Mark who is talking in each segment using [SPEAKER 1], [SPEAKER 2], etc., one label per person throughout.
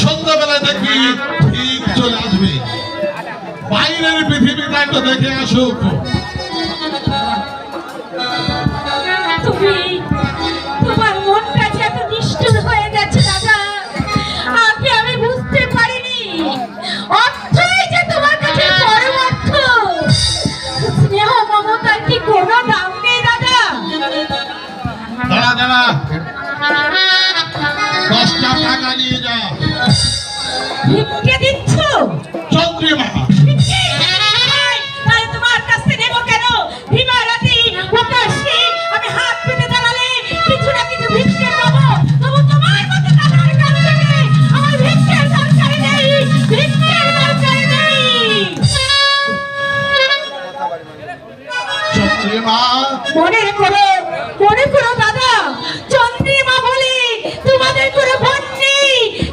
[SPEAKER 1] সন্ধ্যাবেলায় দেখবি ঠিক চলে আসবে। বাইরের পৃথিবীটা একটু দেখে আসুক।
[SPEAKER 2] তোমার মনটা যে এত নিষ্ঠুর হয়ে গেছে দাদা, আগে আমি বুঝতে পারিনি। অর্থই যে তোমার কাছে পরম অর্থ। স্নেহ মমতার কি কোনো দাম নেই দাদা?
[SPEAKER 1] দাঁড়া দাঁড়া, 10টা টাকা নিয়ে যা।
[SPEAKER 2] ভিক্ষে দিচ্ছ?
[SPEAKER 1] চন্দ্রিমা,
[SPEAKER 2] তোমার কাছে নেব কেন? দিবারাতি প্রকাশ্যে আমি হাত পেতে দাঁড়ালে কিছু না কিছু ভিক্ষে পাবো। তবু তোমার মতো দাদার কাছ থেকে আমার ভিক্ষের দরকার নেই, ভিক্ষের দরকার নেই।
[SPEAKER 1] চন্দ্রিমা,
[SPEAKER 2] মনে করো দাদা, চন্দ্রিমা বলি তোমাদের কোনো ভোট নেই।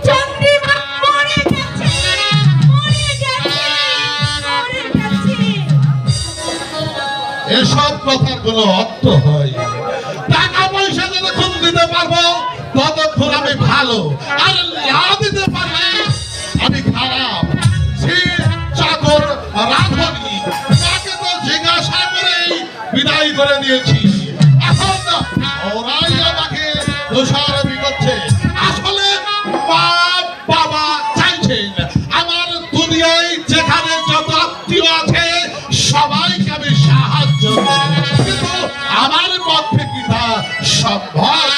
[SPEAKER 2] চন্দ্রিমা মরে গেছে, মরে গেছে, মরে গেছে।
[SPEAKER 1] এসব কথার কোনো অর্থ হয়? টাকা পয়সা যতক্ষণ দিতে পারবো ততক্ষণ আমি ভালো, আর না দিতে পারলে আমি খারাপ। সে চাকর রাধবী তাকে তো জিজ্ঞাসা করেই বিদায় করে দিয়েছি। এখন ওরাই আমাকে দোষারোপি করছে। আসলে বাবা চাইছেন আমার দুনিয়ায় যেখানে যত আত্মীয় আছে সবাইকে আমি সাহায্য করি, কিন্তু আমার পক্ষে কি তা সম্ভব?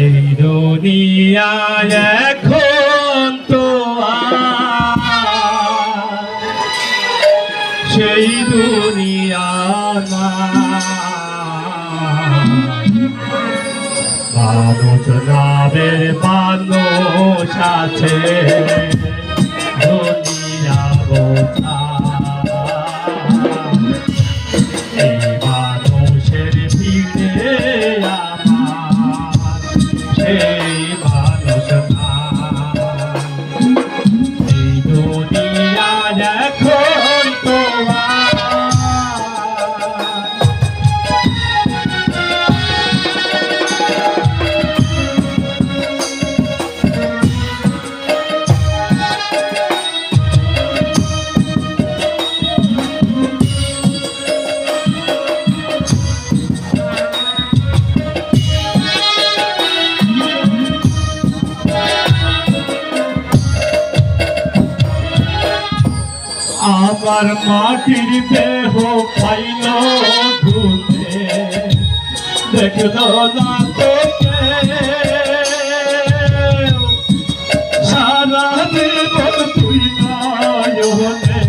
[SPEAKER 3] এই দুনিয়ায় এখন তো সেই দুনিয়া না। মানুষ নামের মানুষ আছে দুনিয়া বোঝা। এই মানুষের ভিড়ে সেই মানুষ না। এই দুনিয়ায় এখন তোমার আমার মাটির দেহ পাইল ঘুরে, দেখলো না তোকে সারা জীবন তুই নয়নে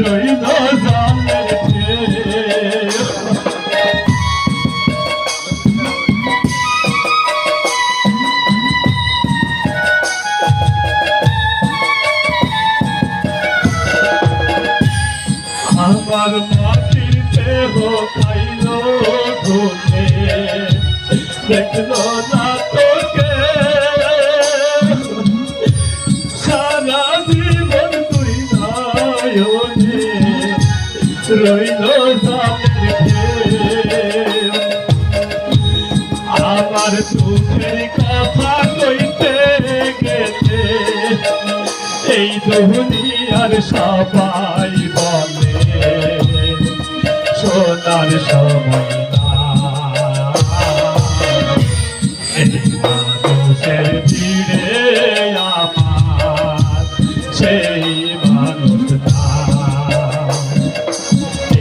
[SPEAKER 3] রইল জালের ঢেউ। আমার মাটির দেহ খাইল ঘুরে, দেখলো না তোকে সারা জীবন তুই নয়নে রইল জালের ঢেউ। আমার দুঃখের কথা কইতে গেলে এই দুনিয়ার সবাই বলে সোনার সময় না। এই মানুষের ভিড়ে আমার সেই মানুষ না।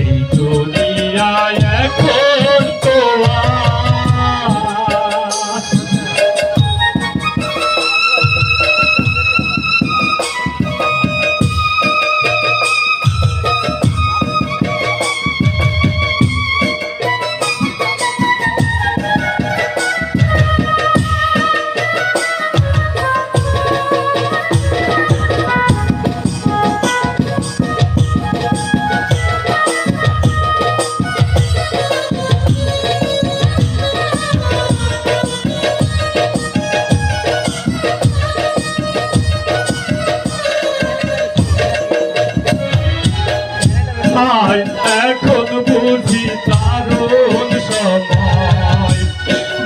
[SPEAKER 3] এই দুনিয়ায় এখন তো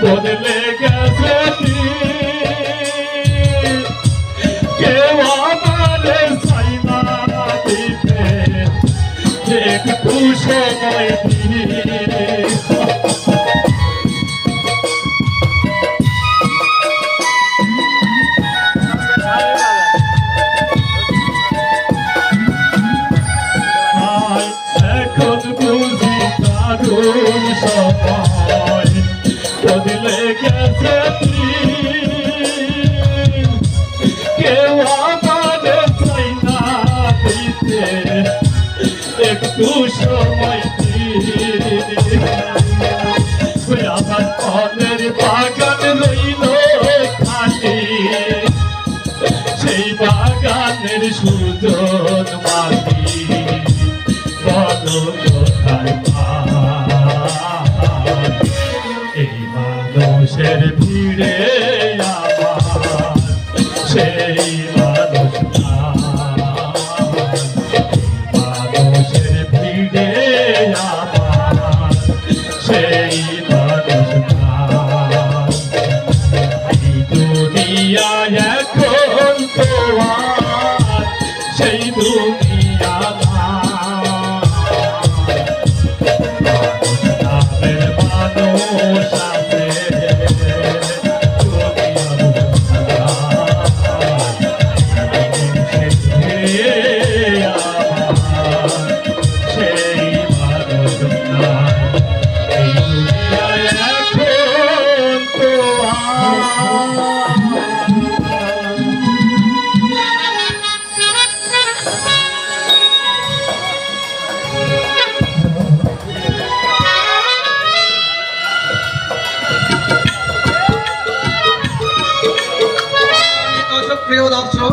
[SPEAKER 3] বদলে গেছে কেউ আমারে চাই না দিতে একটু সময় দিয়ে এখন বুঝি দারুণ সময় বদলে গেছে কেউ আমারে চাই না দিতে একটু সময় আমার মনের বাগান রইল খালি সেই বাগানের সুজন মাটি বলো কোথায় পাই? এই মানুষের ভিড়ে আমার সেই মানুষ মানুষের ভিড়ে আমার সেই মানুষ এই দুনিয়ায় এখন তো আর সেই দুনিয়া মানুষ আছে সেই মানুষ এই দুনিয়ায় এখন তো
[SPEAKER 4] প্রিয় দর্শক,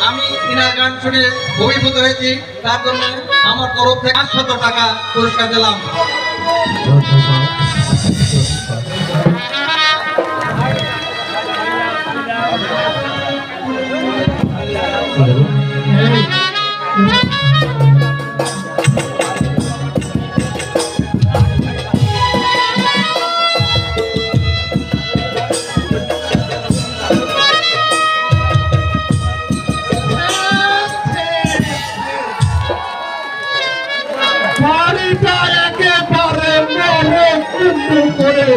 [SPEAKER 4] আমি ইনার গান শুনে অভিভূত হয়েছি, তার জন্য আমার তরফ থেকে 500 টাকা পুরস্কার দিলাম।
[SPEAKER 1] বাড়িটা একেবারে মরকুন্ডু করে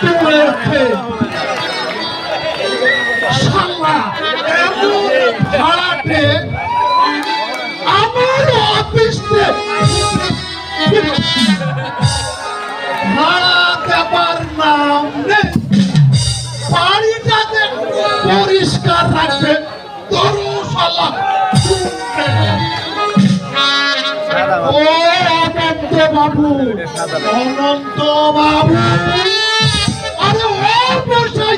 [SPEAKER 1] তুলেছে শালা এমন ভাড়াটে আমার অফিসে ভাড়া দেবার নাম নেই। বাড়িটাতে পরিষ্কার রাখবে তরু শালা ও অনন্ত বাবু, অনন্ত বাবু, আরে ও বসাই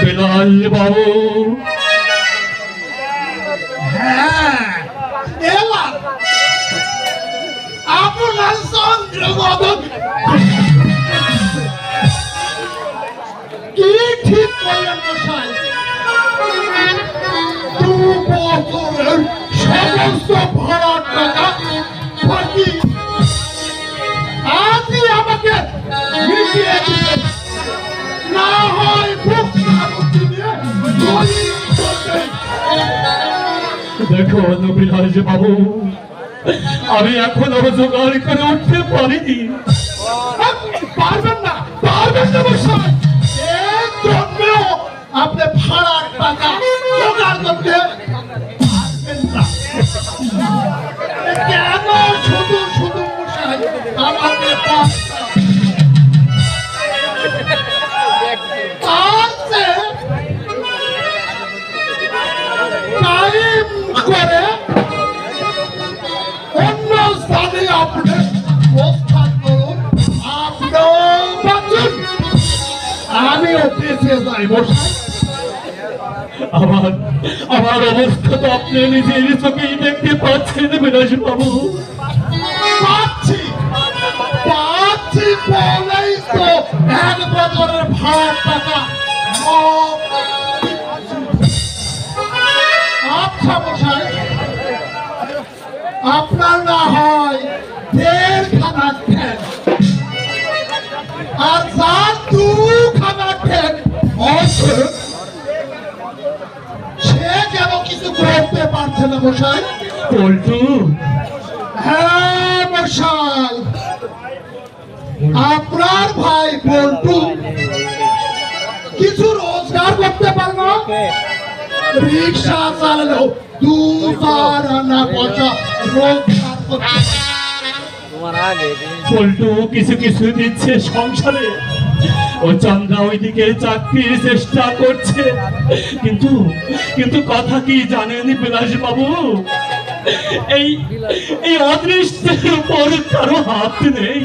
[SPEAKER 3] বিলাল বাবু
[SPEAKER 1] হ্যাঁ এলাম আপনার চন্দ্রবদন কি ঠিক করলেন মশাই? বছরের সমস্ত ভাড়ার টাকা বাকি আজই আমাকে মিটিয়ে দিতে, না হয় বুক সামগ্রী নিয়ে গলি করতে।
[SPEAKER 3] দেখুন বিলাল বাবু, আমি এখনো জোগাড় করে উঠতে পারিনি।
[SPEAKER 1] পারবেন না মশাই, এই জন্মেও আপনি ভাড়ার টাকা জোগাড় করতে পারবেন না। কেন শুধু শুধু মশাই আমাকে টাইম করে অন্য স্থানে আপনি প্রস্থান করুন, আপনিও বাঁচুন, আমিও বেঁচে যাই মশাই।
[SPEAKER 3] আমার অবস্থা তো আপনি নিজের চোখেই দেখতে পাচ্ছেন বিলাস বাবু।
[SPEAKER 1] পাচ্ছি বলেই তো 1 বছরের ভাড়ার টাকা সব আচ্ছা মশাই, আপনার না হয় 1.5 খানা আর যার দুঃখ আমার ঠেক আছে, সে কেন কিছু করতে পারছে না মশাই?
[SPEAKER 3] পল্টু,
[SPEAKER 1] হ্যাঁ মশাই, আপনার ভাই পল্টু কিছু রোজগার করতে পারলো, রিক্সা চালালো, 2-4 আনা পয়সা রোজগার করতে পারলো।
[SPEAKER 3] পল্টু কিছু কিছু দিচ্ছে সংসারে, ও চন্দ্রা ওইদিকে চাকরির চেষ্টা করছে, কিন্তু কিন্তু কথা কি জানেন বিলাস বাবু, এই এই অদৃষ্টের উপর কারো হাত নেই।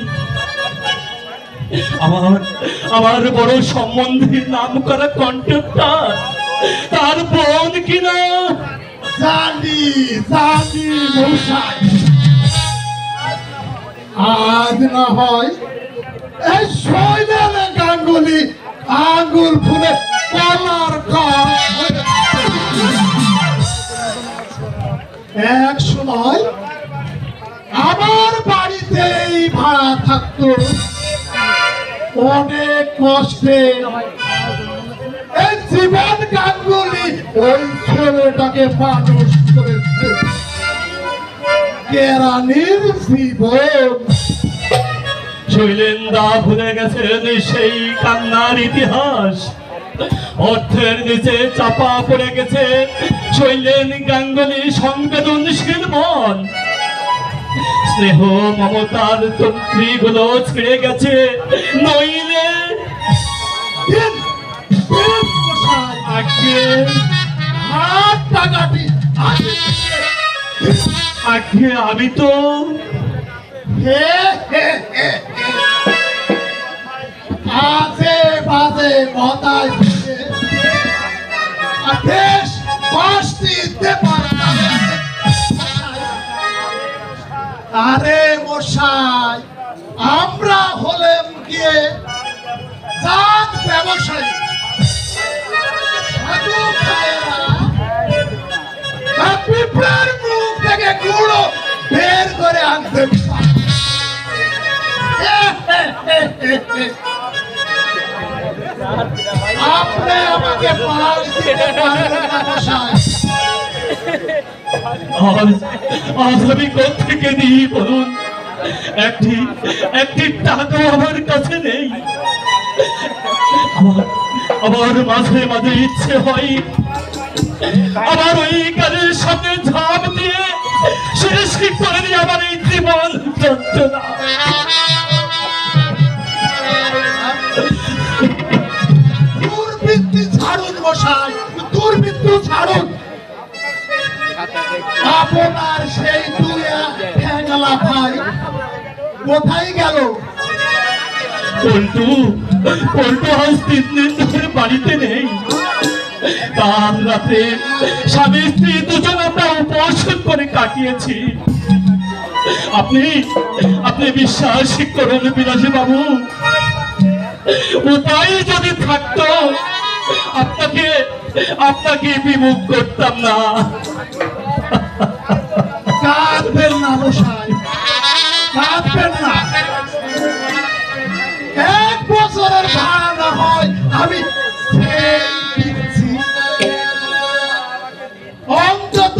[SPEAKER 3] আমার বড় সম্বন্ধে নাম করা কন্ট্রাক্টর, তার বোন কিনা।
[SPEAKER 1] জানি জানি মশাই, আজ না হয় এই শৈলের গাঙ্গুলি আঙ্গুল ফুলে কলার এক সময় আমার বাড়িতেই ভাড়া থাকতো, অনেক কষ্টে এই জীবন গাঙ্গুলি ওই ছেলেটাকে মানুষ করেছে। কেরানির জীবন
[SPEAKER 3] শৈলেন্দা ভুলে গেছেন সেই কান্নার ইতিহাস, অর্থের নিচে চাপা পড়ে গেছে শৈলেন গাঙ্গুলি সংবেদনশীল মন, স্নেহ মমতার তন্ত্রীগুলো ছিঁড়ে গেছে, নইলে
[SPEAKER 1] দিন দিন মশাই,
[SPEAKER 3] আগে
[SPEAKER 1] হাত টাকাটি
[SPEAKER 3] আগে আমি তো
[SPEAKER 1] হে হে হে আজে বাজে কথায় দিয়ে দেশ বাঁচতে দিতে পারে না। আরে মশাই, আমরা হলেম গিয়ে জাত ব্যবসায়ী, সাধু ভাইয়েরা পিঁপড়ার মুখ থেকে গুঁড়ো বের করে আনতে পারে। আপনি আমাকে পাল দিতে পারবেন না মশাই।
[SPEAKER 3] আজ আমি কোথেকে দিই বলুন, একটি একটি টাকা আমার কাছে নেই। আমার মাঝে মাঝে ইচ্ছে হয় আমার ওই কাজের সাথে ঝাঁপ দিয়ে শেষ করে দিয়ে আমার এই জীবন যন্ত্রণা।
[SPEAKER 1] দুর্বৃত্তি ছাড়ুন মশাই, দুর্বৃত্তি ছাড়ুন। আপনার সেই দুয়া ঠেঙ্গালা ভাই কোথায় গেল?
[SPEAKER 3] পল্টু পল্টু আজ 3 দিন ধরে বাড়িতে নেই। কাল রাতে স্বামী স্ত্রী দুজন আমরা উপবাস করে কাটিয়েছি। আপনি আপনি বিশ্বাস করুন বিলাসী বাবু, উপায় যদি থাকতো আপনাকে আপনাকে বিমুখ করতাম না।
[SPEAKER 1] কাঁদবেন না মশাই, কাঁদবেন না। 1 বছরের ভাড়া না হয় আমি সেই দিচ্ছি। অন্তত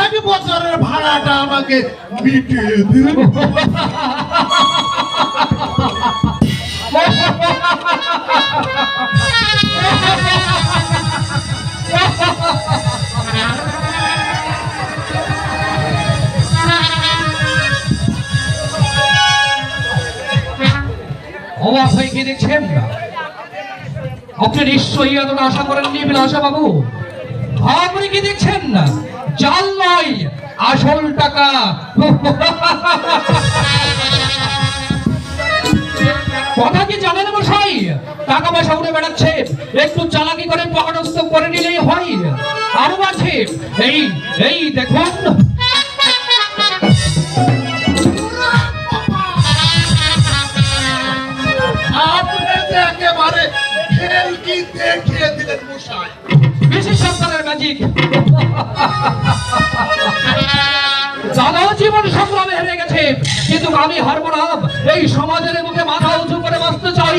[SPEAKER 1] 1 বছরের ভাড়াটা আমাকে মিটিয়ে দিন।
[SPEAKER 5] অবাক হয়ে কি দেখছেন? আপনি নিশ্চয়ই এতটা আশা করেননি বিলাসা বাবু। আপনি কি দেখছেন? জাল নয়, আসল টাকা। কথা কি জানেন মশাই? টাকা পয়সা উড়ে বেড়াচ্ছে, একটু চালাকি করে পকেটস্থ করে নিলেই হয়। আরো আছে, এই এই দেখুন।
[SPEAKER 1] আপনি যে একেবারে খেল কি দেখিয়ে দিলেন মশাই।
[SPEAKER 5] বিশেষ সরকারের ম্যাজিক। দাদাও জীবন সংগ্রামে হেরে গেছে, কিন্তু আমি হারবো না। এই সমাজের মুখে মাথা উঁচু করে বাঁচতে চাই।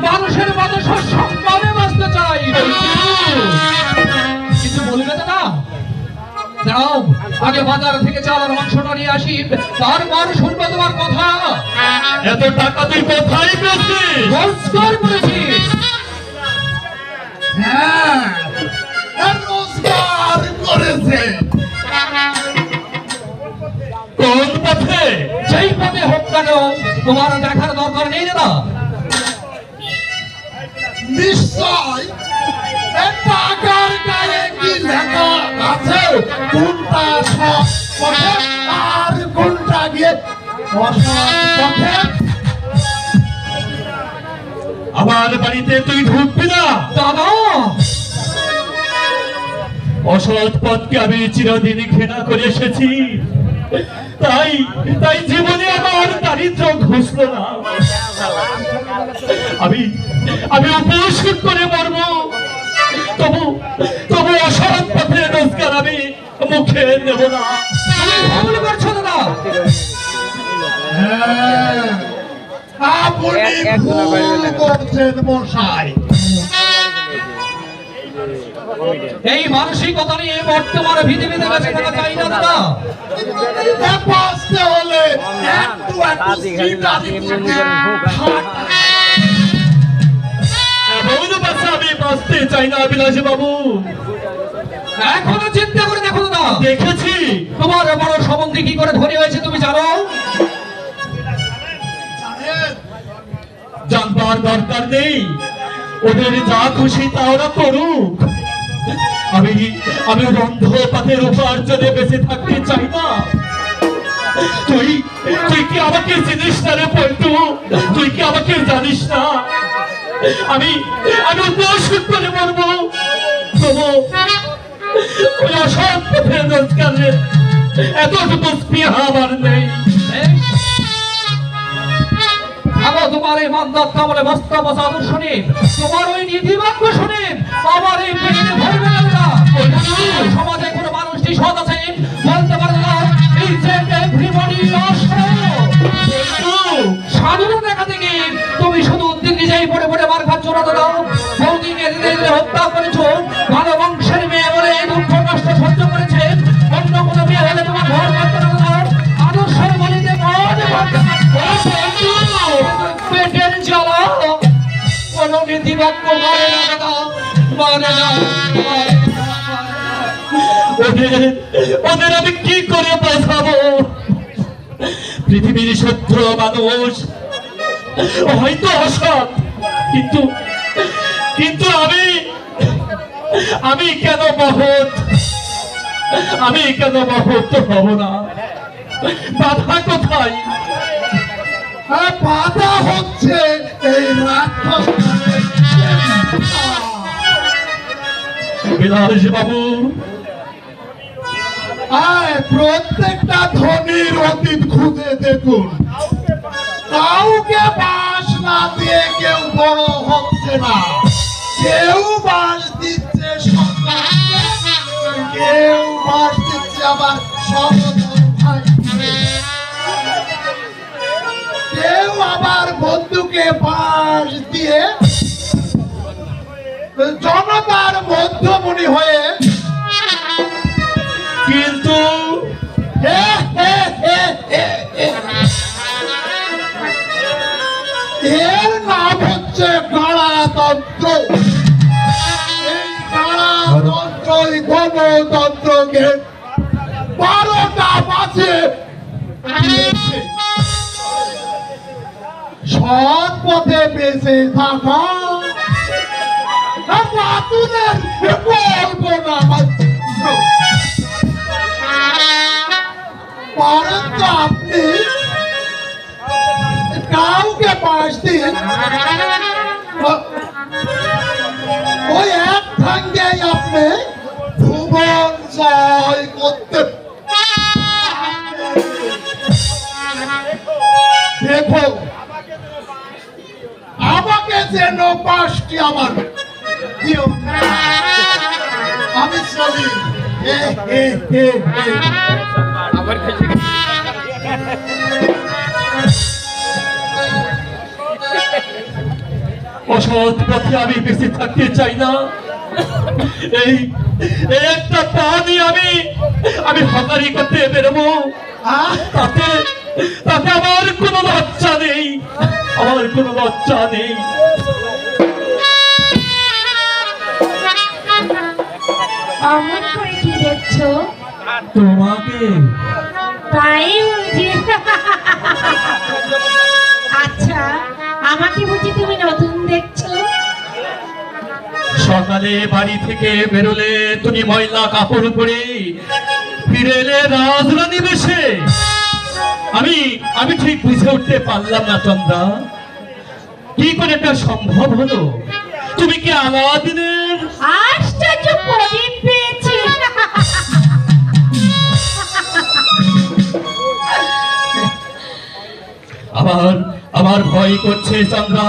[SPEAKER 5] মানুষের মতো সসম্মানে বাঁচতে চাই। কিছু বলবে তো না? দাঁড়াও, আগে বাজার থেকে চাল আর মাংসটা নিয়ে আসি, তারপর শুনবো তোমার কথা।
[SPEAKER 3] এত টাকা তুই কোথায় পেয়েছিস?
[SPEAKER 5] রোজগার করেছিস?
[SPEAKER 1] হ্যাঁ, রোজগার করেছে।
[SPEAKER 3] কোন পথে?
[SPEAKER 5] যেই পথে হোক না কেন, তোমার দেখার দরকার নেই দাদা।
[SPEAKER 1] নিশ্চয় টাকার গায়ে কি লেখা আছে, কোনটা সৎ পথে আর কোনটা গিয়ে অসৎ পথে?
[SPEAKER 3] আমার বাড়িতে তুই ঢুকবি না।
[SPEAKER 5] দাদা,
[SPEAKER 3] অসৎ পথকে আমি চিরদিন ঘৃণা করে এসেছি, তাই তাই জীবনে আমার দারিদ্র ঘুষলো না। আমি আমি উপোস করে মরবো, তবু তবু অসৎ পথে রোজগার আমি মুখে নেব না।
[SPEAKER 5] তুমি ভুল করছো দাদা।
[SPEAKER 1] হ্যাঁ, আপনি ভুল করছেন মশাই।
[SPEAKER 5] এই মানসিকতা নিয়ে বর্তমানে পৃথিবীতে বেঁচে থাকা চাই না দাদা।
[SPEAKER 1] বাঁচতে হলে একটু একটু সিটারি করতে হয়।
[SPEAKER 3] এমন বাসা আমি বাঁচতে চাই না বিলাসী বাবু।
[SPEAKER 5] এখনো চিন্তা করে দেখো দাদা,
[SPEAKER 3] দেখেছি
[SPEAKER 5] তোমার বড় সম্বন্ধে কি করে ধনী হয়েছে তুমি জানো?
[SPEAKER 3] জানবার দরকার নেই, ওদের যা খুশি তা ওরা করুক। আমি আমি রন্ধ পাতের উপার্জনে বেঁচে থাকতে চাই না। তুই তুই কি আমাকে চিনিস না রে পল্টু? তুই কি আমাকে জানিস না? আমি আমি উপোস করে মরবো, তবু ওই অসৎ পথের রোজগারে এতটুকু স্পৃহা আমার নেই।
[SPEAKER 5] আগো তোমার এই মানদাত্তা বলে বস্তা বসা আদর্শ শুনে, তোমার ওই নীতিবাক্য শুনে আমার এই পেটে ভরবে না দাদা। সমাজে কোনো মানুষটি সৎ আছে বলতে পারে না এই যে এভরিবডি লস্ট। সাধুর দেখা থেকে তুমি শুধু দিল্লি যাই পড়ে পড়ে মার খাচ্ছ না দাদা। বৌদিকে দিনে দিনে হত্যা করেছো, ভালো বংশের মেয়ে বলে দুঃখ কষ্ট সহ্য করেছে। অন্য কোনো মেয়ে হলে তোমার ঘর করতে না দাদা। আদর্শের বলিতে মনে পেটের জ্বালা কোন নীতিবাক্য মানে না দাদা, মানে না।
[SPEAKER 3] ওদের ওদের আমি কি করে বোঝাবো? পৃথিবীর শত্রু মানুষ হয়তো অসৎ, কিন্তু কিন্তু আমি কেন মহৎ? আমি কেন মহৎ হব না? বাধা কোথায়?
[SPEAKER 1] বাধা হচ্ছে এই রাক্ষস
[SPEAKER 3] বিলাস বাবু,
[SPEAKER 1] প্রত্যেকটা ধনীর অতীত খুঁজে দেখুন, কাউকে বাস না দিয়ে কেউ বড় হচ্ছে না। কেউ বাস দিচ্ছে সন্তানকে, কেউ বাস দিচ্ছে আবার সহোদর ভাইকে, কেউ আবার বন্ধুকে বাস দিয়ে জনতার মধ্যমণি হয়ে
[SPEAKER 3] কিন্তু
[SPEAKER 1] এর নাম হচ্ছে গণতন্ত্র। এই গণতন্ত্রই গণতন্ত্রকে 12টা বাজে দিয়েছে। সৎ পথে বেঁচে থাকা বাতুদের কল্পনা মাত্র। পরন্তু আপনি কাউকে পাশ দিন, ওই এক সঙ্গেই আপনি ভুবন জয় করতে। দেখো, আমাকে যেন পাশটি আমার দিও। আমি চলি।
[SPEAKER 3] অসৎ পথে আমি বেঁচে থাকতে চাই না। এই এই একটা পানি আমি হকারি করতে বেরোবো, তাতে তাতে আমার কোনো লজ্জা নেই, আমার কোনো লজ্জা নেই।
[SPEAKER 2] অমন করে কি দেখছো?
[SPEAKER 3] তোমাকে
[SPEAKER 2] তাই বলছি। আচ্ছা, আমাকে বুঝি তুমি নতুন দেখছো?
[SPEAKER 3] সকালে বাড়ি থেকে বেরোলে তুমি ময়লা কাপড় পরে ফিরে এলে রাজরানী বেশে। আমি ঠিক বুঝে উঠতে পারলাম না চন্দ্রা, কি করে এটা সম্ভব হলো? তুমি কি আলাদিনের?
[SPEAKER 2] আশ্চর্য, প্রদীপ পেয়েছি।
[SPEAKER 3] আমার ভয় করছে চন্দ্রা।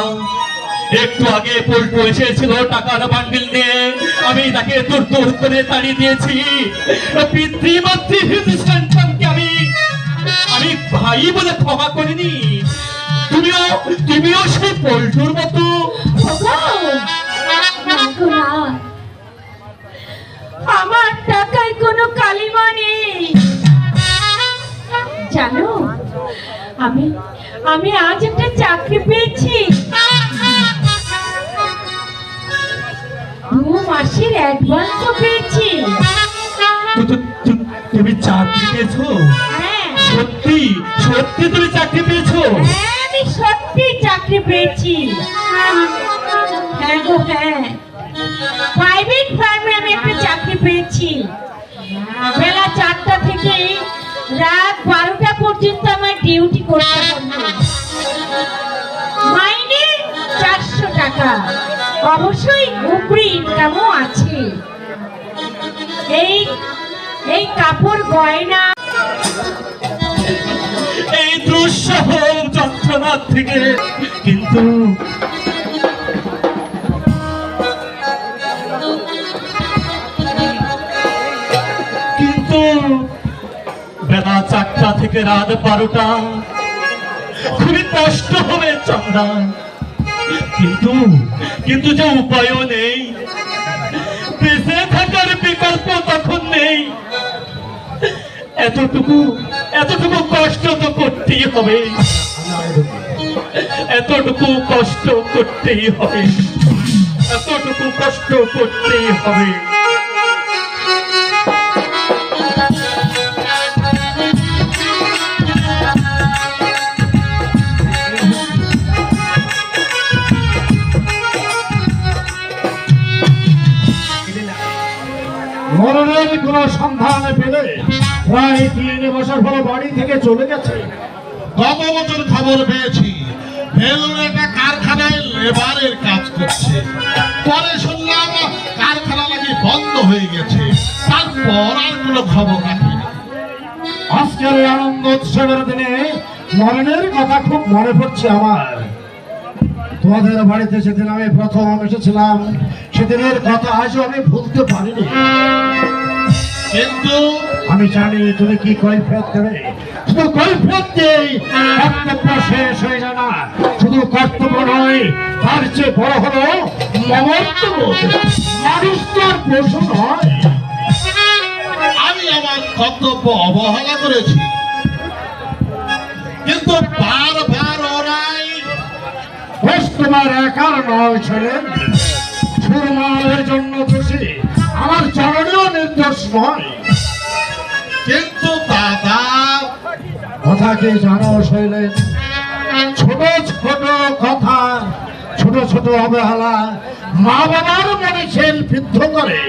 [SPEAKER 3] একটু আগে পল্টু এসেছিল টাকার বান্ডিল নিয়ে, আমি তাকে দূর দূর করে তাড়িয়ে দিয়েছি। পিতৃমাতৃ সন্তানকে আমি ভাই বলে ক্ষমা করিনি। তুমিও সেই পল্টুর মতো।
[SPEAKER 2] আমার টাকায় কোনো কালিমা নেই জানো। আমি আজ একটা চাকরি পেয়েছি, 2 মাসের অ্যাডভান্সও পেয়েছি।
[SPEAKER 3] তুমি চাকরি পেয়েছো?
[SPEAKER 2] হ্যাঁ
[SPEAKER 3] সত্যি সত্যি তুমি চাকরি পেয়েছো?
[SPEAKER 2] হ্যাঁ, আমি সত্যি চাকরি পেয়েছি। হ্যাঁ গো হ্যাঁ, প্রাইভেট ফার্মে আমি একটা চাকরি পেয়েছি। বেলা 4টা থেকে রাত 12টা পর্যন্ত আমার ডিউটি করতে হতো। মাইনে 400 টাকা, অবশ্যই উপরি ইনকামও আছে। এই কাপড় গয়না,
[SPEAKER 3] এই দুঃসহ যন্ত্রণা থেকে কিন্তু বেলা 4টা থেকে রাত 12টা খুবই কষ্ট হবে চন্দ্রা, কিন্তু যে উপায়ও নেই, বেঁচে থাকার বিকল্প তখন নেই। এতটুকু কষ্ট তো করতেই হবে, এতটুকু কষ্ট করতেই হবে, এতটুকু কষ্ট করতেই হবে।
[SPEAKER 5] মরণের কোন সন্ধান পেলে প্রায় 3 বছর হলো বাড়ি থেকে চলে গেছে।
[SPEAKER 1] গত বছর খবর পেয়েছি বেলুড়ে একটা কারখানায় লেবারের কাজ করছে, পরে শুনলাম কারখানা নাকি বন্ধ হয়ে গেছে। তারপর আর কোনো খবর রাখি না।
[SPEAKER 5] আজকের এই আনন্দ উৎসবের দিনে মরণের কথা খুব মনে পড়ছে আমার। তোমাদের বাড়িতে সেদিন আমি প্রথম এসেছিলাম, সেদিনের কথা আজও আমি ভুলতে পারিনি।
[SPEAKER 1] কিন্তু
[SPEAKER 5] আমি জানি তুমি কি কৈফিয়ত দেবে। শুধু কৈফিয়ত দিয়েই কর্তব্য শেষ হয়ে যায় না। শুধু কর্তব্য নয়, তার চেয়ে বড় হলো মমত্ববোধ। মানুষ তো আর পশু নয়।
[SPEAKER 1] আমি আমার কর্তব্য অবহেলা করেছি, কিন্তু বারবার ওরাই
[SPEAKER 5] দোষ তোমার একার নয় ছিলেন, সুরমালের জন্য দোষী আমার চরণেও নির্দোষ নয়।
[SPEAKER 1] কিন্তু দাদা
[SPEAKER 5] কথা কি জানো শৈলেন? ছোট ছোট কথা, ছোট ছোট অবহেলা মা বাবার মনে ছেল বিদ্ধ করে,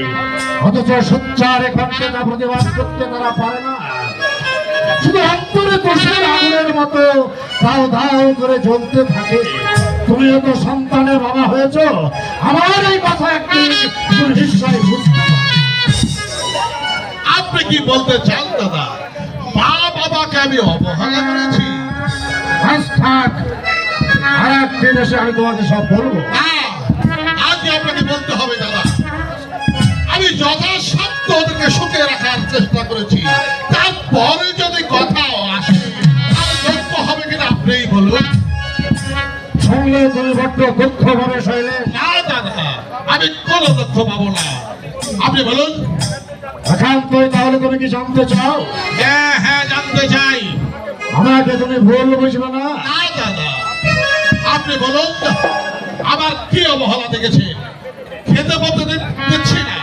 [SPEAKER 5] অথচ সোচ্চার ঘন্টা প্রতিবাদ করতে তারা পারে না। শুধু অন্তরে দোষের আগুনের মতো দাও দাও করে জ্বলতে থাকে। তুমিও তো সন্তানের বাবা হয়েছ, আমার এই কথা একদিন নিশ্চয় বুঝতে পারবে।
[SPEAKER 1] আপনি কি বলতে চান দাদা? মা বাবাকে আমি অবহেলা করেছি?
[SPEAKER 5] আজ থাক, আর একদিন এসে আমি তোমাকে সব বলবো।
[SPEAKER 1] আজকে আপনাকে বলতে হবে দাদা, আমি যথাসাধ্য ওদেরকে সুখে রাখার চেষ্টা করেছি। তারপরে যদি কথাও আসে, আর যোগ্য হবে কিনা আপনিই বলুন।
[SPEAKER 6] শুনলে তুমি বড্ড দুঃখ পাবে শৈলেন।
[SPEAKER 1] না দাদা, আমি কোনো তথ্য পাবো না। আপনি বলুন।
[SPEAKER 6] একান্তই তাহলে তুমি কি জানতে চাও?
[SPEAKER 1] হ্যাঁ হ্যাঁ, জানতে চাই।
[SPEAKER 6] আমাকে তুমি ভুল বুঝবে না।
[SPEAKER 1] না দাদা, আপনি বলুন, আমার কি অবহেলা দেখেছেন? খেতে পড়তে দিচ্ছি না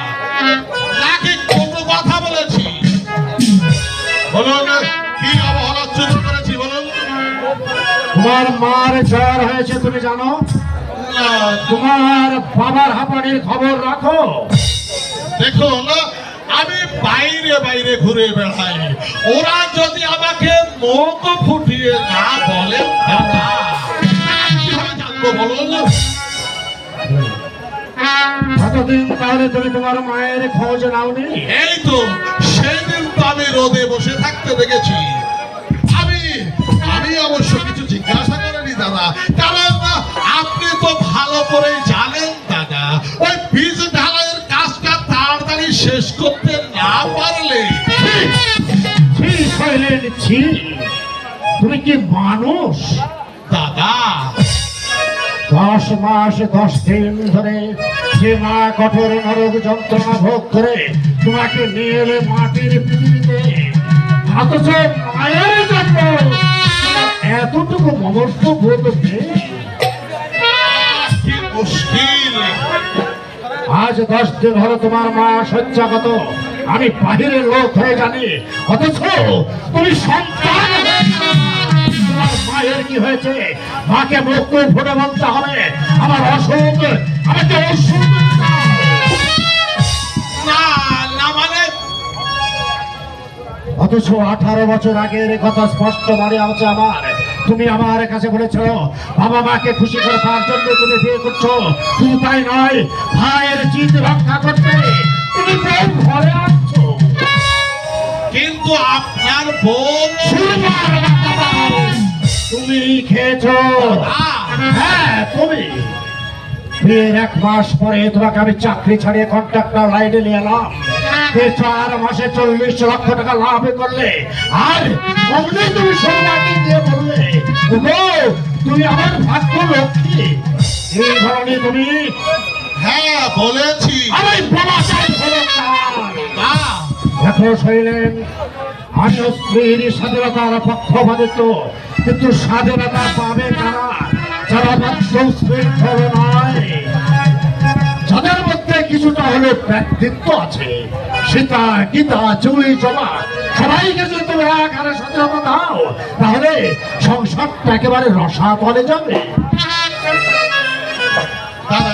[SPEAKER 1] নাকি কোনো কথা বলেছি? বলুন, কি অবহেলা চুপ করেছি বলুন?
[SPEAKER 6] তোমার মার জ্বর হয়েছে তুমি জানো?
[SPEAKER 1] না,
[SPEAKER 6] তোমার বাবার হাঁপানির খবর রাখো।
[SPEAKER 1] দেখুন, আমি বাইরে বাইরে ঘুরে বেড়াই। ওরা যদি আমাকে মুখ ফুটিয়ে না বলেন দাদা, কিভাবে জানবো বলুন?
[SPEAKER 6] কতদিন তাহলে তুমি তোমার মায়ের খোঁজ নাওনি?
[SPEAKER 1] এই তো সেদিন তো আমি রোদে বসে থাকতে দেখেছি। আমি আমি অবশ্য কিছু জিজ্ঞাসা করিনি দাদা, কারণ আপনি তো ভালো করেই জানেন দাদা, ওই বীজ ঢালাইয়ের কাজটা তাড়াতাড়ি শেষ করতে না পারলে।
[SPEAKER 6] ছি শৈলেন ছি, তুমি কি মানুষ?
[SPEAKER 1] দাদা,
[SPEAKER 6] 10 মাস 10 দিন ধরে যে মা কঠোর নরক যন্ত্রণা ভোগ করে তোমাকে নিয়ে এলে মাটির পৃথিবীতে, অথচ মায়ের জন্য তোমার এতটুকু মমত্ব বোধ নেই।
[SPEAKER 1] কি মুশকিল।
[SPEAKER 6] আজ 10 দিন হলো তোমার মা শয্যাগত, আমি বাহিরের লোক হয়ে জানি, অথচ তুমি সন্তান হয়ে তোমার মায়ের কি হয়েছে মাকে মুখ ফুটে বলতে হবে আমার অসুখ, আমাকে অসুখ দাও।
[SPEAKER 1] না না মানে
[SPEAKER 6] অথচ 18 বছর আগের কথা স্পষ্ট মনে আছে আমার। তুমি আমার কাছে বলেছিল বাবা মাকে খুশি করে তার জন্য তুমি বিয়ে করছো, শুধু তাই নয় ভাইয়ের জিদ রক্ষা করতে তুমি বউ ঘরে আনছো।
[SPEAKER 1] কিন্তু আপনার বোন
[SPEAKER 6] সুরমার বাবা, তুমি খেয়েছো। হ্যাঁ তুমি। বিয়ের 1 মাস পরে তোমাকে আমি চাকরি ছাড়িয়ে কন্ট্রাক্টর লাইনে নিয়ে এলাম। 4 মাসে 40 লক্ষ টাকা লাভ করলে, আর অমনি তুমি সুরমাকে দিয়ে বললে ওগো, তুমি আমার ভাগ্য লক্ষ্মী। এই ধরনের তুমি
[SPEAKER 1] হ্যাঁ বলেছি।
[SPEAKER 6] আমি বলা চাই হলো না। দেখো শৈলেন, আমি স্ত্রীর স্বাধীনতার পক্ষপাতিত্ব, কিন্তু স্বাধীনতা পাবে কারা? যারা মাত্র শৃঙ্খল নয়, যাদের মধ্যে কিছুটা হলো ব্যক্তিত্ব আছে। সীতা, গীতা, জুই, জমা সবাইকে যদি তুমি একারে স্বাধীনতা দাও, তাহলে সংসারটা একেবারে রসাতলে যাবে।
[SPEAKER 1] দাদা,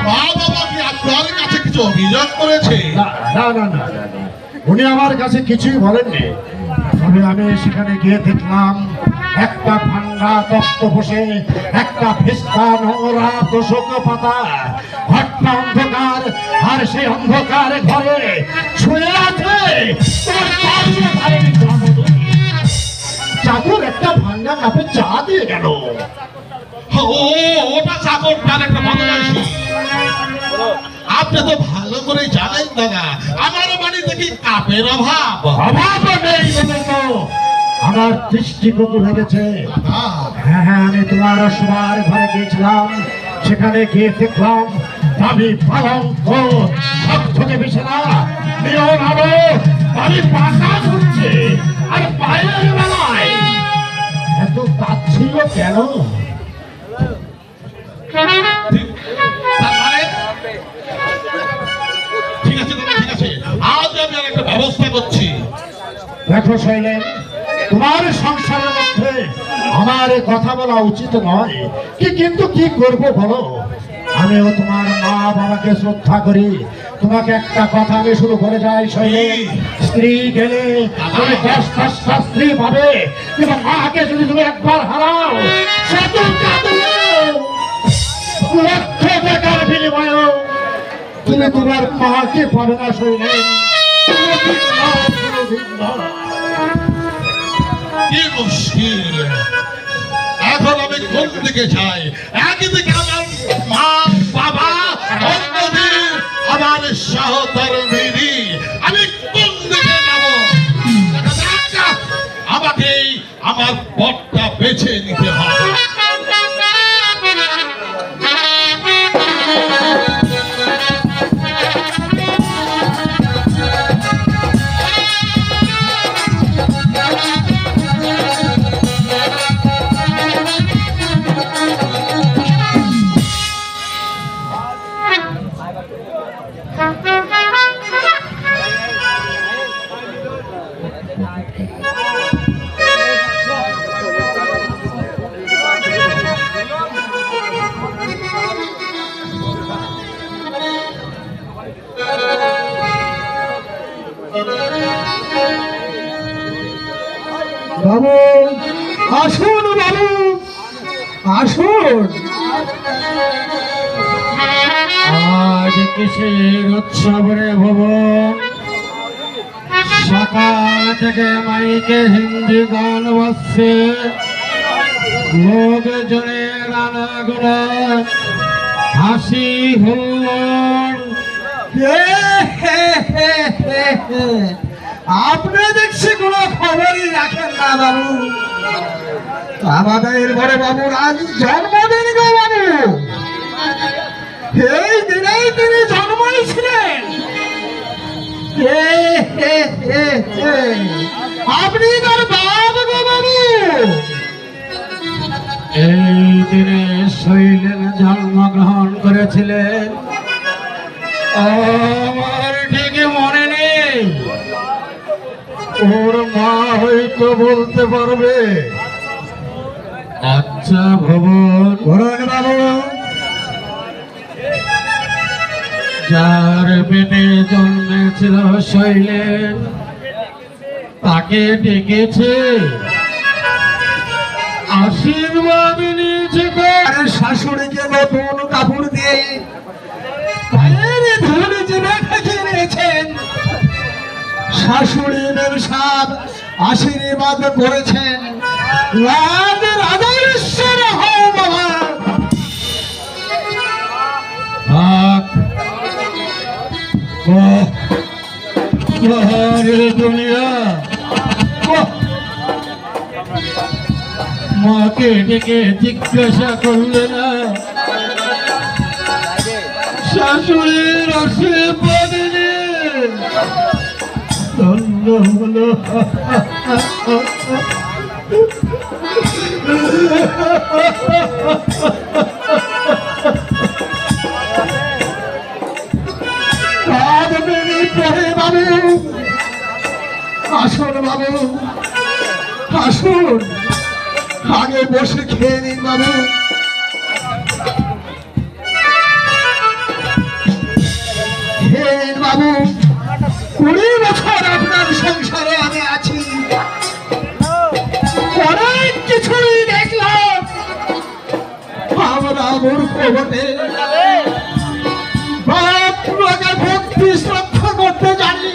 [SPEAKER 1] মা বাবা কি আপনার কাছে কিছু অভিযোগ করেছে?
[SPEAKER 6] না না না না না, না। উনি আমার কাছে কিছুই বলেননি, তবে আমি সেখানে গিয়ে দেখলাম একটা ভাঙ্গা তক্ত বসে, একটা ফেস্তা নোংরা তোষক পাতা, ঘরটা অন্ধকার, আর সেই অন্ধকার ঘরে শুয়ে আছে তোমার কর্মধারিণী জননী। চাকর একটা ভাঙ্গা কাপে চা দিয়ে গেল।
[SPEAKER 1] ও, ওটা চাকরটার একটা বদমাইশি। আপনি তো ভালো করে জানেন দাদা, আমার বাড়িতে কি কাপের অভাব?
[SPEAKER 6] অভাব নেই বলে তো আমার দৃষ্টি প্রচুর হয়েছে।
[SPEAKER 1] দাদা,
[SPEAKER 6] হ্যাঁ হ্যাঁ, আমি তোমার সবার ঘরে গিয়েছিলাম, সেখানে গিয়ে দেখলাম আমি পালঙ্ক সব থেকে বিছানা নিয়ম আলো, আমি পাকা ঘুরছে, আর বাইরের বেলায় এত তাচ্ছিল্য কেন?
[SPEAKER 1] তার মানে ঠিক আছে দাদা, ঠিক আছে, আজ আমি আর একটা ব্যবস্থা করছি।
[SPEAKER 6] দেখো শৈলেন, তোমার সংসারের মধ্যে আমার এ কথা বলা উচিত নয়, কিন্তু কি করব বলো? আমিও তোমার মা বাবাকে শ্রদ্ধা করি। তোমাকে একটা কথা আমি শুরু করে যাই শৈলেন, স্ত্রী গেলে তুমি 10টা স্ত্রী পাবে, কিন্তু মাকে যদি তুমি একবার হারাও, লক্ষ টাকার বিনিময়ে তুমি তোমার মাকে পাবে না শৈলেন।
[SPEAKER 1] কি মুশকিল। এখন আমি কোন দিকে যাই? একদিকে আমার মা বাবা, অন্যদিকে আমার সহধর্মিনী। আমি কোন দিকে যাব? আমাকে আমার পথটা বেছে নিতে হবে।
[SPEAKER 6] আসুন বাবু, আসুন। আজ কিসের উৎসব রে ভুবন? সকাল থেকে মাইকে হিন্দি গান বাজছে, লোকজনের আনাগোনা, হাসি হুল্লোড়। আপনি দেখছি কোনো খবরই রাখেন না বাবু। আমাদের বড় বাবুর আজ জন্মদিন গো বাবু। এই দিনেই তিনি জন্ম নিয়েছিলেন। আপনি তার বাপ গো বাবু। এই দিনে শৈলেন জন্মগ্রহণ করেছিলেন, আমার ঠিকই মনে নেই। ওর মা হয়তো বলতে পারবে। আচ্ছা ভবন, বলুন বাবু। যার পেটে জন্মেছিল শৈলেন, তাকে ডেকেছে, আশীর্বাদ নিয়েছে। শাশুড়িকে নতুন কাপড় দিয়ে পায়ের ধুলো জেনে ঠেকে নিয়েছেন। শাশুড়িদের সাথ আশীর্বাদ করেছেন, রাজ রাজার ঈশ্বর হও বাবা। দুনিয়া মাকে ডেকে জিজ্ঞাসা করলে না, শাশুড়ির আশীর্বাদ ধন্য হলো। বাবু আসুন, বাবু আসুন, আগে বসে খেয়ে নিন বাবু। খেয়ে নিন বাবু। 20 বছর আপনার সংসারে আমি আছি, অনেক কিছুই দেখলাম। আমরা মূর্খ বটে, বাপকে ভক্তি শ্রদ্ধা করতে জানি।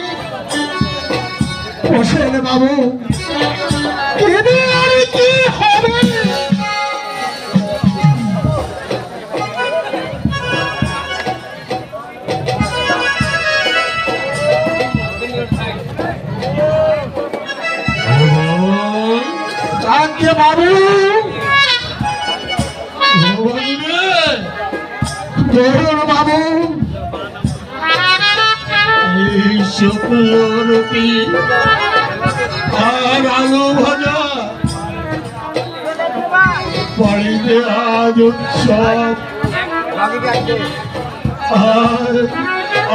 [SPEAKER 6] বসেন বাবু, এদের আর কি হবে? বাবু বলুন বাবু। এই শুকনো রুটি আর আলু ভাজা, বাড়িতে আজ উৎসব।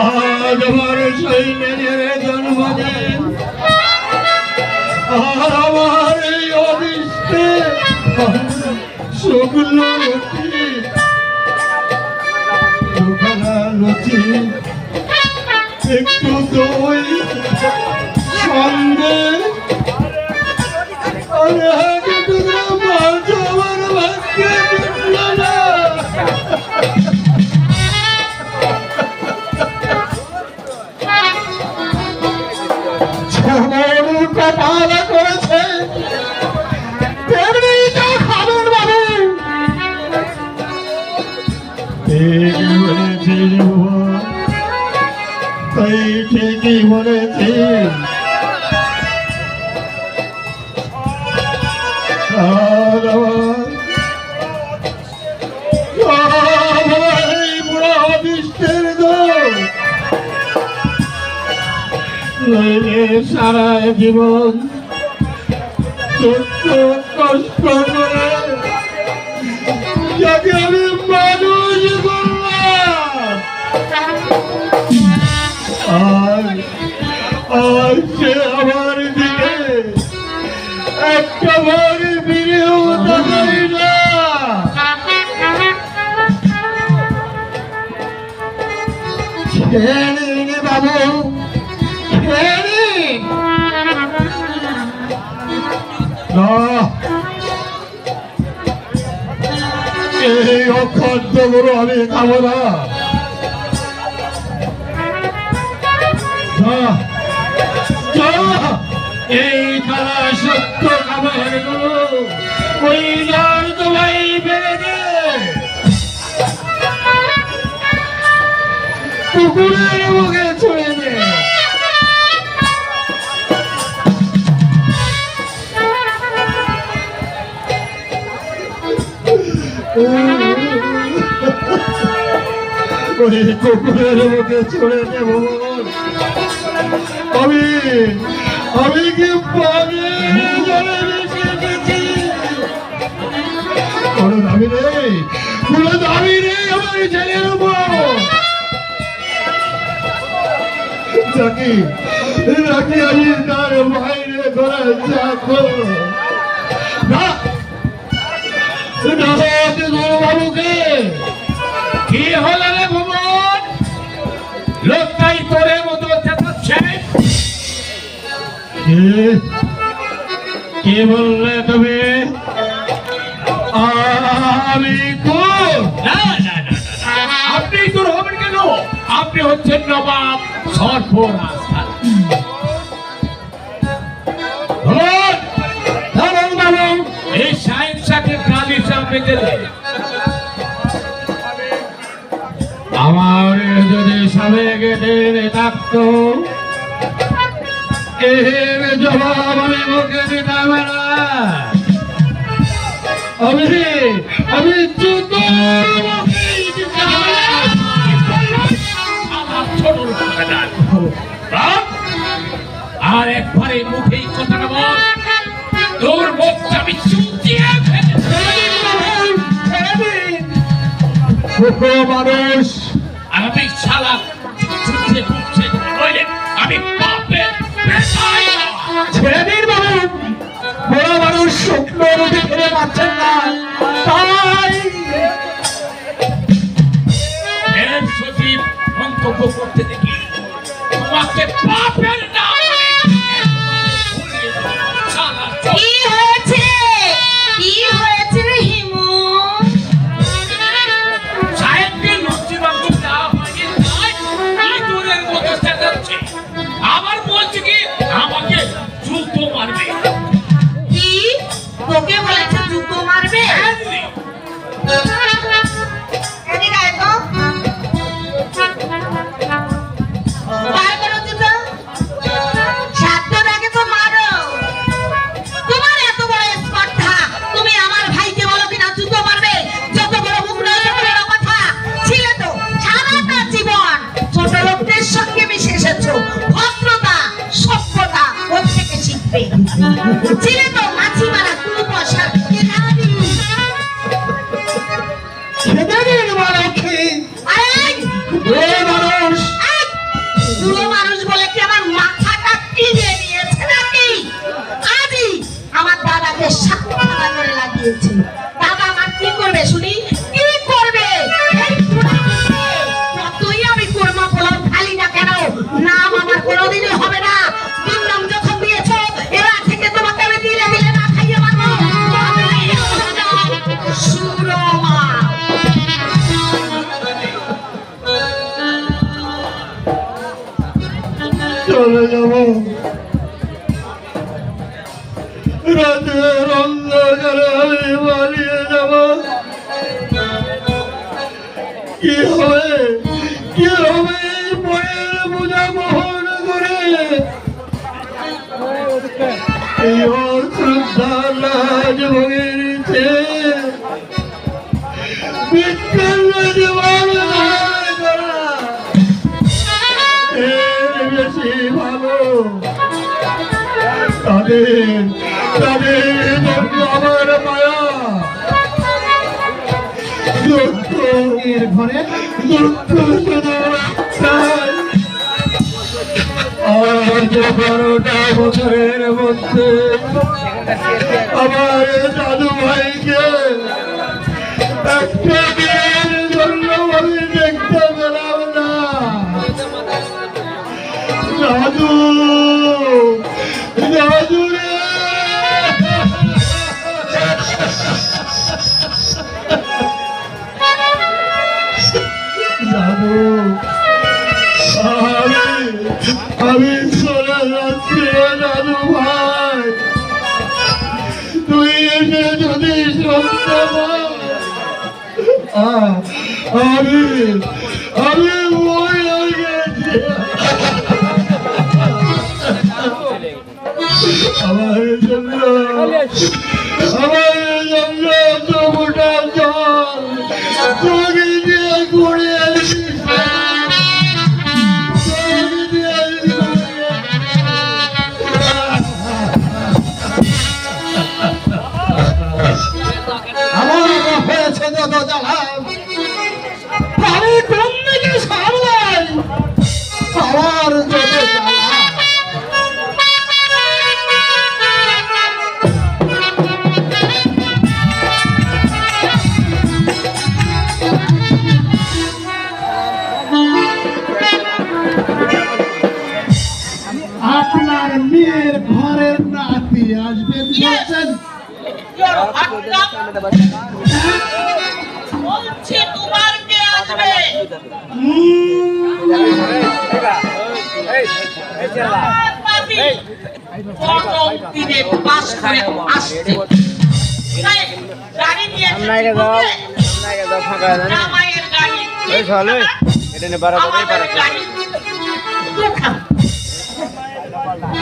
[SPEAKER 6] আজ আমার শৈলের জন্মদিন, আর আমার এই অদৃষ্টে শুকনো রুটি, দুখানা লুচি, একটু দই, সন্দেশ, আর এক টুকরো মাছ আমার ভাগ্যে জুটল না। যেমন কপাল করেছে তেমনি তো খাবেন বাবু। তাই ঠিকই বলেছি। এই বুড়া অদৃষ্টের দোষ, সারা জীবন দুঃখ কষ্ট করে যাকে আমি মানুষ করলাম, আর সে আমার দিকে একটা বার ফিরেও তাকাই না। খেয়ে নিন বাবু, খেয়ে নিন। এই অখাদ্যগুলো আমি খাবো না। যা, যা, এই তারা সত্য খাবারগুলো ওই যার তোমায় বেড়ে দে, কুকুরের মুখে ছুঁড়ে দে। ওই কুকুরের মুখে ছুঁড়ে দে ভগবান। আমি কি পাবে কোনো দাবি নেই, কোনো দাবি নেই আমার ছেলের উপর। নাকি নাকি আমি তার বাইরে করা যাবো না। বাবুকে
[SPEAKER 5] কি হলো রে ভুবন? লোকটাই তোরে মতো চেঁচাচ্ছে।
[SPEAKER 6] কে বললে তুমি? আমি তোর?
[SPEAKER 5] না না না না, না। আপনি তোর হবেন কেন? আপনি হচ্ছেন নবাব সর্বরাজ। এই সাহেবকে গালি চাপে গেলে
[SPEAKER 6] আমার যদি সবে গেটে থাকতো এর জবাব আমি মুখে দিতাম না। আমি জুতো
[SPEAKER 5] আর একবারে মুখেই কথাটা বল, তোর মুখটা আমি চুটিয়ে
[SPEAKER 6] মানুষ
[SPEAKER 5] আমি শালা চুটিয়ে মুখছে নইলে আমি পাপের
[SPEAKER 6] ছেড়ে দিন বাবু। বড় মানুষ শুকনো রুটি খেতে পাচ্ছেন না, তাই
[SPEAKER 5] এর সচিব মন্তব্য করতে দেখি তোমাকে পাপের নাম
[SPEAKER 2] কি হয়েছে? কি হয়েছে রে হিমু?
[SPEAKER 5] সাহেবকে লুচি বাবু না হয়ে ইঁদুরের মতো চেঁচাচ্ছে। আবার বলছে কি আমাকে জুতো মারবে।
[SPEAKER 2] কি তোকে বলেছে জুতো মারবে? এদিকে আয় তো। বার করো জুতো। সাধ্য থাকে তো মারো। তোমার এত বড় স্পর্ধা, তুমি আমার ভাইকে বলো কিনা জুতো মারবে? যত বড় মুখ নয় তত বড় কথা। ছিলে তো সারাটা জীবন ছোট লোকদের সঙ্গে মিশে এসেছো। ভদ্রতা সভ্যতা কোত্থেকে শিখবে? ছিলে তো মাছি মারা কুপোষণ কেনানি।
[SPEAKER 6] খেতে দিন বালকী।
[SPEAKER 2] আরে
[SPEAKER 6] বুড়ো মানুষ
[SPEAKER 2] বুড়ো মানুষ বলে কি আমার মাথাটা কিনে নিয়েছে নাকি? আজই আমার দাদাকে সাক্ষাৎ করে লাগিয়েছে। দাদা আমার কি করবে শুনি? কি করবে? এই বুড়া মানুষকে যতই আমি কর্ম ফলন খালি না কেন, নাম আমার কোনোদিনই হবে না। দুর্নাম যখন দিয়েছো, এবার থেকে তোমাকে আমি দিলে দিলে না খাইয়ে মারবো। সুরমা
[SPEAKER 6] চলে যাব, রাতের অন্ধকারে আমি পালিয়ে যাব। কি হবে, কি হবে এই বইয়ের বোঝা বহন করে? এই অশ্রদ্ধা লাজ ভোগেছে বিচ্ছিন্ন জীবন ধারণ করা এর বেশি ভালো। তাদের জন্য আমার মায়া, দুঃখের ঘরে দুঃখ শুধু একটাই। আজ 12টা বছরের মধ্যে আমার দাদু ভাইকে একটা দিনের জন্য আমি দেখতে পেলাম না। দাদু, দাদু রে,
[SPEAKER 1] আমি আমি ওই হয়ে গেছি আমার জন্য দুটা জল চোখে দিয়ে ঘুরে
[SPEAKER 6] আমার হয়েছে যত জ্বালা আমি কোন দিকে সামলাই আমার যত জ্বালা
[SPEAKER 1] আপনার মেয়ের ঘরের নাতি আসবেন বলছেন
[SPEAKER 2] বলছি তোমার কে আসবে দিনে পাস করে আসছে গাড়ি নিয়ে জামাইয়ের গাড়ি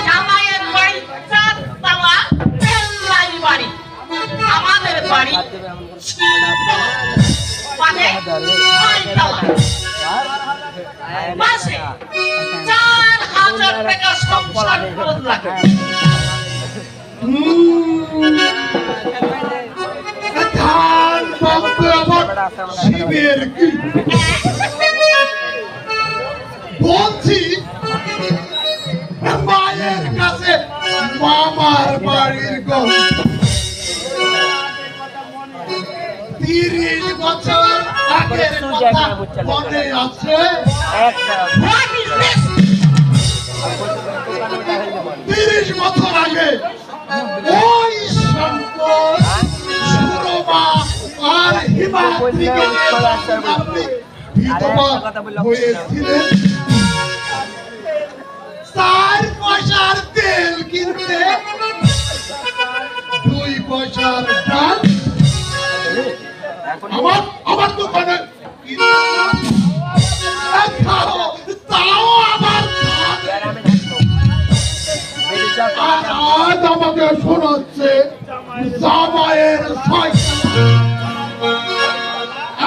[SPEAKER 2] জামাইয়ের বাড়ি চারতলা তেল্লাই বাড়ি আমাদের বাড়ি মানে ছয়তলা মাসে 4,000 টাকা সংসার খরচ লাগে
[SPEAKER 1] ধান বন্ধ আমার শিবের কি বলছি মায়ের কাছে মামার বাড়ির গল্প 30 বছর আগের কথা মনে আছে 30 বছর আগে ওই শঙ্কর সুরমা আর হিমাদ্রিকে আপনি বিধবা হয়েছিলেন 4 পয়সার তেল কিনতে 2 পয়সার ডাল আমার দোকানে তাও আবার আজ আমাকে শোনাচ্ছে জামাইয়ের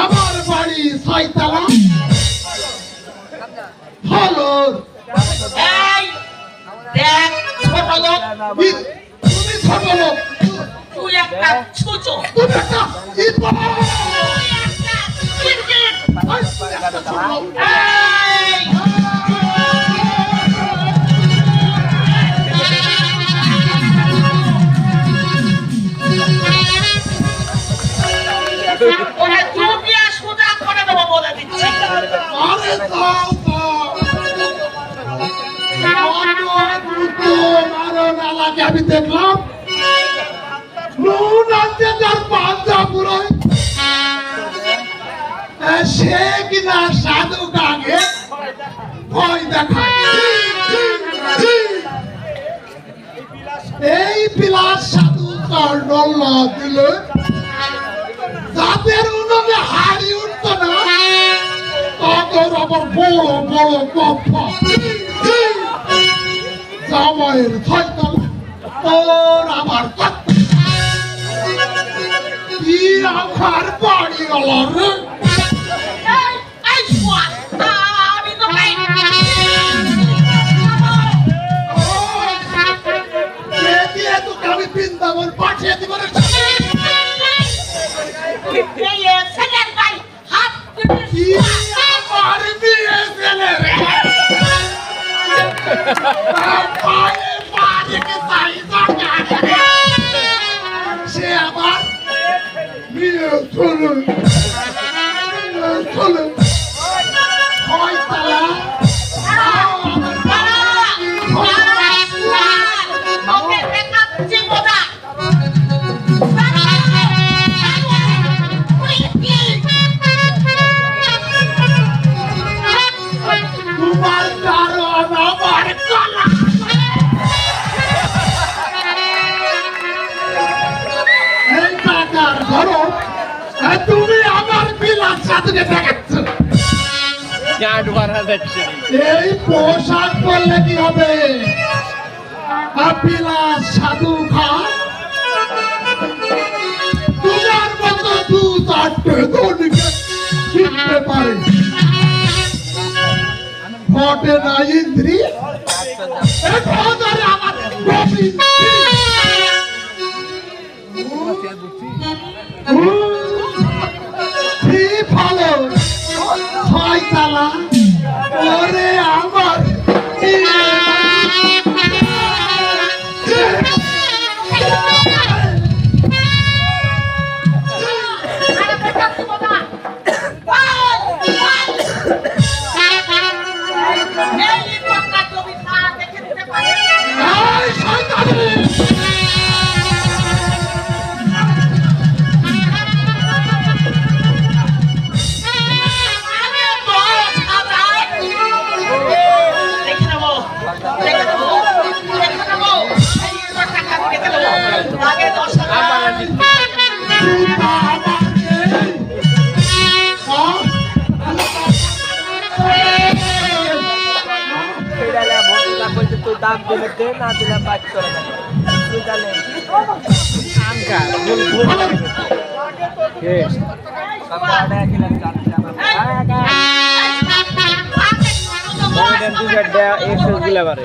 [SPEAKER 1] আমার বাড়ি 6 তলা হলো
[SPEAKER 2] এই দেখ ছোট লোক
[SPEAKER 1] তুমি ছোট লোক
[SPEAKER 2] তুই একটা ছুচো
[SPEAKER 1] তুমি একটা ইতবা
[SPEAKER 2] তুই একটা
[SPEAKER 1] ছোট লোক
[SPEAKER 2] এই ওরা চুপিয়া সোজা করে দেবো বলে দিচ্ছি
[SPEAKER 1] আরে দাও আমি দেখলাম নুন আছে যার পাঞ্জা পুরো সে কিনা সাধু গাগে ভয় দেখা এই বিলাস সাধু তার ডল্লা দিলে যাদের উনুনে হাড়ি উঠতো না তাদের আবার বড় বড় কথা জামাইয়ের ছয়তলা তোর আমার কি আমার বাড়ি গেল রে
[SPEAKER 2] এই সোয়াল আমি তো পাই
[SPEAKER 1] দিয়ে তোকে আমি বৃন্দাবন পাঠিয়ে দিব রে
[SPEAKER 2] এই ছেলের ভাই হাত
[SPEAKER 1] কি আমার বিয়ে ছেলে রে পায়ে পায়ে কে তাই সে আমার বিয়ে চলে চলে ছয়তলা
[SPEAKER 2] ওকে দেখাচ্ছি মজা
[SPEAKER 1] তোমার কারণ আমার গলা তোকে দেখাচ্ছি। এই পোশাক পরলে কি হবে? বিলাস সাধু খান তোমার মতো দু চারটে ধনীকে কিনতে পারে, ঘটে না ইন্দ্রি আমার গোবিন্দ ভালো ছয় তালা ওরে আমার এই শয়তানি! জুতা আমার নেই।
[SPEAKER 7] দাম দিলে দে, না দিলে বাদ করে দেবে। তুই তাহলে আমকা ভুল ভুল কে বাবা আড়া খেলা চাচ্ছিলাম বলেন তুই ডা 100 দিলে পারে